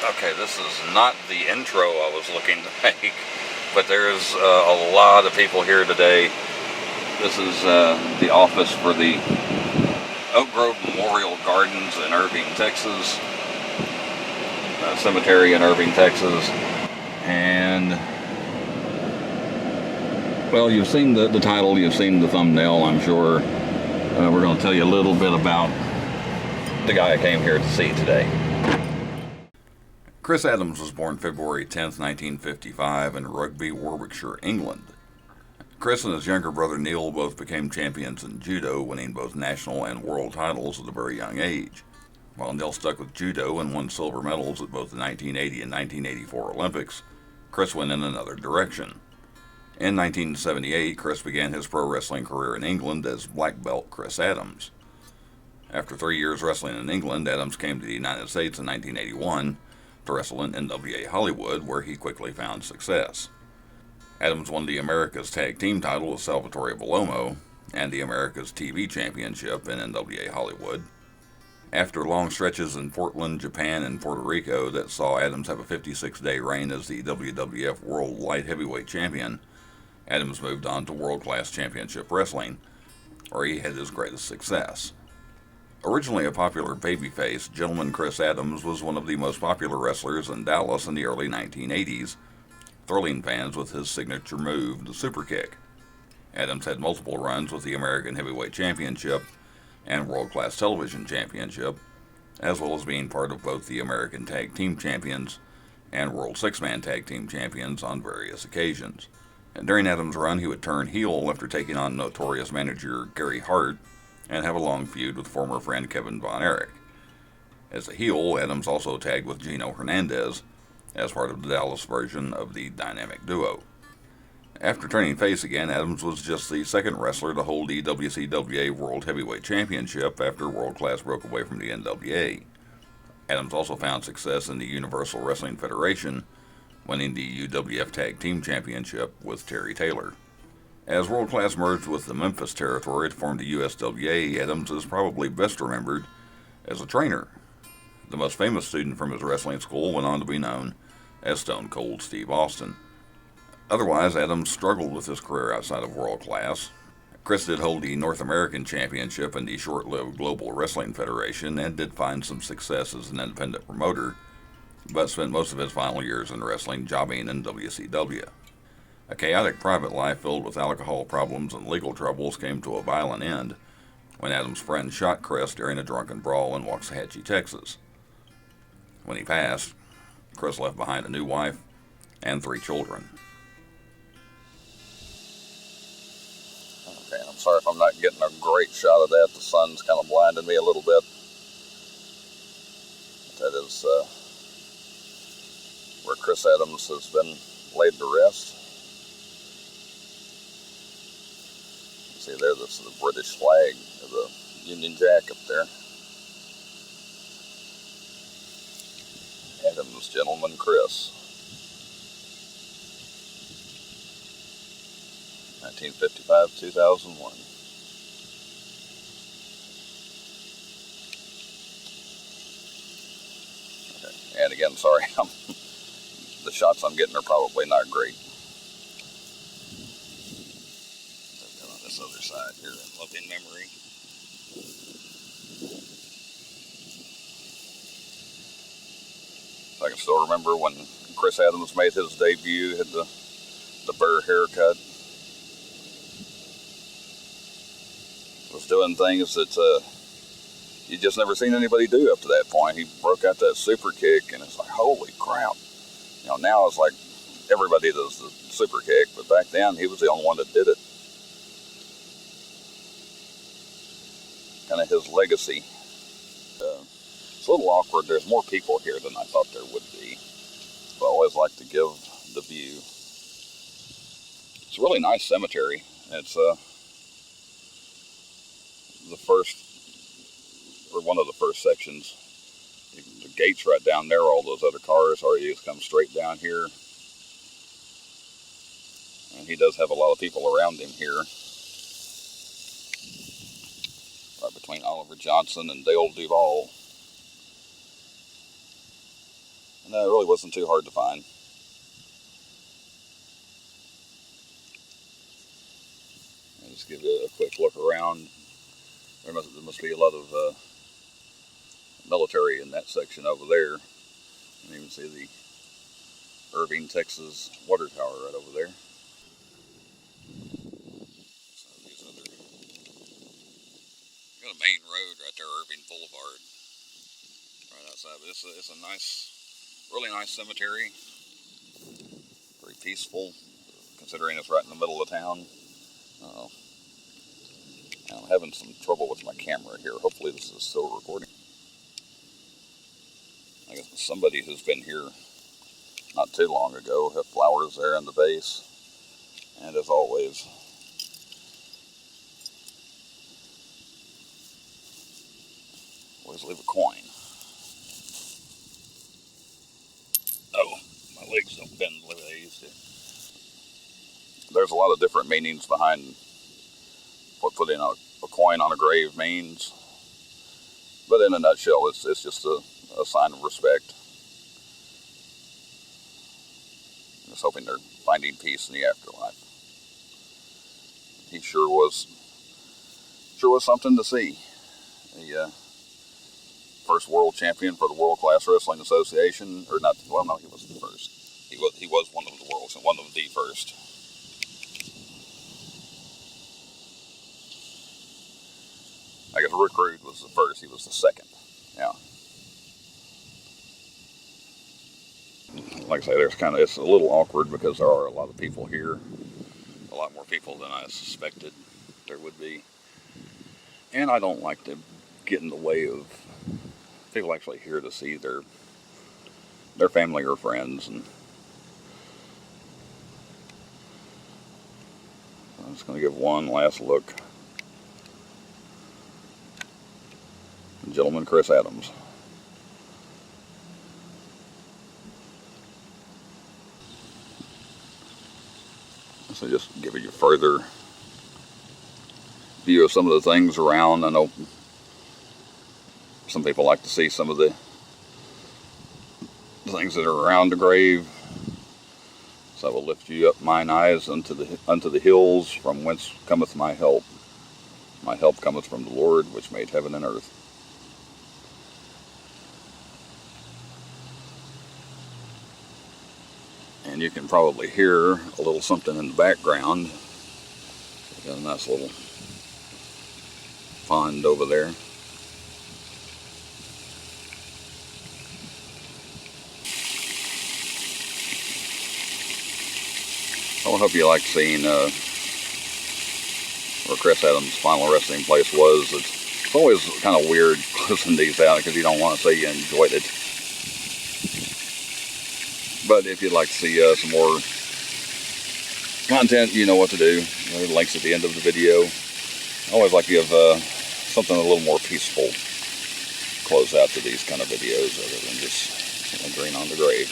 Okay, this is not the intro I was looking to make, but there's a lot of people here today. This is the office for the Oak Grove Memorial Gardens in Irving, Texas. Cemetery in Irving, Texas. And, well, you've seen the title, you've seen the thumbnail, I'm sure. We're going to tell you a little bit about the guy I came here to see today. Chris Adams was born February 10th, 1955 in Rugby, Warwickshire, England. Chris and his younger brother Neil both became champions in judo, winning both national and world titles at a very young age. While Neil stuck with judo and won silver medals at both the 1980 and 1984 Olympics, Chris went in another direction. In 1978, Chris began his pro wrestling career in England as black belt Chris Adams. After 3 years wrestling in England, Adams came to the United States in 1981 to wrestle in NWA Hollywood, where he quickly found success. Adams won the America's Tag Team title with Salvatore Bellomo and the America's TV Championship in NWA Hollywood. After long stretches in Portland, Japan, and Puerto Rico that saw Adams have a 56-day reign as the WWF World Light Heavyweight Champion, Adams moved on to World Class Championship Wrestling, where he had his greatest success. Originally a popular babyface, Gentleman Chris Adams was one of the most popular wrestlers in Dallas in the early 1980s, thrilling fans with his signature move, the super kick. Adams had multiple runs with the American Heavyweight Championship and World Class Television Championship, as well as being part of both the American Tag Team Champions and World Six-Man Tag Team Champions on various occasions. And during Adams' run, he would turn heel after taking on notorious manager Gary Hart and have a long feud with former friend Kevin Von Erich. As a heel, Adams also tagged with Gino Hernandez as part of the Dallas version of the Dynamic Duo. After turning face again, Adams was just the second wrestler to hold the WCCW World Heavyweight Championship after World Class broke away from the NWA. Adams also found success in the Universal Wrestling Federation, winning the UWF Tag Team Championship with Terry Taylor. As World Class merged with the Memphis territory to form the USWA, Adams is probably best remembered as a trainer. The most famous student from his wrestling school went on to be known as Stone Cold Steve Austin. Otherwise, Adams struggled with his career outside of World Class. Chris did hold the North American Championship in the short-lived Global Wrestling Federation and did find some success as an independent promoter, but spent most of his final years in wrestling jobbing in WCW. A chaotic private life filled with alcohol problems and legal troubles came to a violent end when Adams' friend shot Chris during a drunken brawl in Waxahachie, Texas. When he passed, Chris left behind a new wife and 3 children. Okay, I'm sorry if I'm not getting a great shot of that. The sun's kind of blinding me a little bit. That is where Chris Adams has been laid to rest. See there, this is the British flag, the Union Jack up there. Adams, Gentleman Chris. 1955-2001. Okay. And again, sorry, the shots I'm getting are probably not great. On this other side here in living memory. I can still remember when Chris Adams made his debut, had the burr haircut. Was doing things that you just never seen anybody do up to that point. He broke out that super kick, and it's like, holy crap. You know, now it's like everybody does the super kick, but back then he was the only one that did it. Kind of his legacy. It's a little awkward. There's more people here than I thought there would be. But I always like to give the view. It's a really nice cemetery. It's the first, or one of the first sections. The gate's right down there. All those other cars already just come straight down here. And he does have a lot of people around him here. Right between Oliver Johnson and Dale Duvall. No, it really wasn't too hard to find. I'll just give you a quick look around. There must be a lot of military in that section over there. You can even see the Irving, Texas water tower right over there. So these other, got a main road right there, Irving Boulevard, right outside. But it's a nice, really nice cemetery. Very peaceful, considering it's right in the middle of town. Uh, I'm having some trouble with my camera here. Hopefully this is still recording. I guess somebody who's been here not too long ago had flowers there in the base. And as always, always leave a coin. Oh, my legs don't bend the way they used to. There's a lot of different meanings behind what putting a coin on a grave means. But in a nutshell, it's just a sign of respect. Just hoping they're finding peace in the afterlife. He sure was something to see. The first world champion for the World Class Wrestling Association, or not? Well, no, he wasn't the first. He was one of the world's and one of the first. I guess Rick Rude was the first. He was the second. Yeah. Like I say, it's a little awkward because there are a lot of people here. A lot more people than I suspected there would be. And I don't like to get in the way of people actually here to see their family or friends. And I'm just going to give one last look. Gentleman Chris Adams. So just giving you further view of some of the things around. I know some people like to see some of the things that are around the grave. So I will lift you up mine eyes unto the hills, from whence cometh my help. My help cometh from the Lord, which made heaven and earth. And you can probably hear a little something in the background. Got a nice little pond over there. I hope you liked seeing where Chris Adams' final resting place was. It's always kind of weird closing these out because you don't want to say you enjoyed it. But if you'd like to see some more content, you know what to do. There are links at the end of the video. I always like to give something a little more peaceful close out to these kind of videos other than just lingering on the grave.